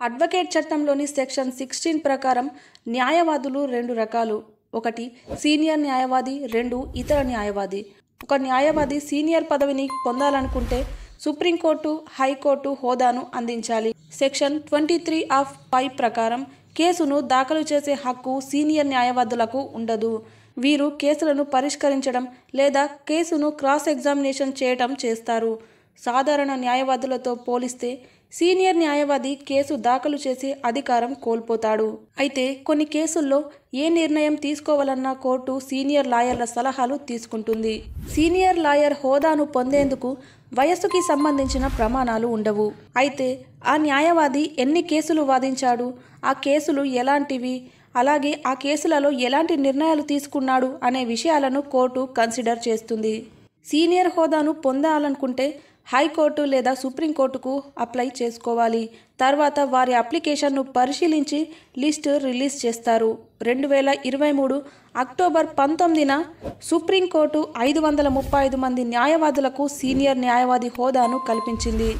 Advocate చట్టంలోని section 16 ప్రకారం న్యాయవాదులు రెండు రకాలు. ఒకటి సీనియర్ న్యాయవాది, రెండు ఇతర న్యాయవాది. ఒక న్యాయవాది సీనియర్ పదవిని పొందాలనుకుంటే సుప్రీంకోర్టు, హైకోర్టు హోదాను అందించాలి. సెక్షన్ 23 ఆఫ్ 5 ప్రకారం కేసును దాఖలు చేసే హక్కు సీనియర్ న్యాయవాదులకు ఉండదు. వీరు కేసులను పరిష్కరించడం లేదా కేసును క్రాస్ ఎగ్జామినేషన్ చేయటం చేస్తారు. సాధారణ న్యాయవాదులతో పోలిస్తే సీనియర్ న్యాయవాది కేసు దాఖలు చేసే అధికారం కోల్పోతాడు. అయితే కొన్ని కేసుల్లో ఏ నిర్ణయం తీసుకోవాలన్నా కోర్టు సీనియర్ లాయర్ల సలహాలు తీసుకుంటుంది. సీనియర్ లాయర్ హోదాను పొందేందుకు వయస్సుకి సంబంధించిన ప్రమాణాలు ఉండవు. అయితే ఆ న్యాయవాది ఎన్ని కేసులు వాదించాడు, ఆ కేసులు ఎలాంటివి, అలాగే ఆ కేసులలో ఎలాంటి నిర్ణయాలు తీసుకున్నాడు అనే విషయాలను కోర్టు కన్సిడర్ చేస్తుంది. సీనియర్ హోదాను పొందాలనుకుంటే హైకోర్టు లేదా సుప్రీంకోర్టుకు అప్లై చేసుకోవాలి. తర్వాత వారి అప్లికేషన్ను పరిశీలించి లిస్టు రిలీజ్ చేస్తారు. 2023 అక్టోబర్ 19న సుప్రీంకోర్టు 535 మంది న్యాయవాదులకు సీనియర్ న్యాయవాది హోదాను కల్పించింది.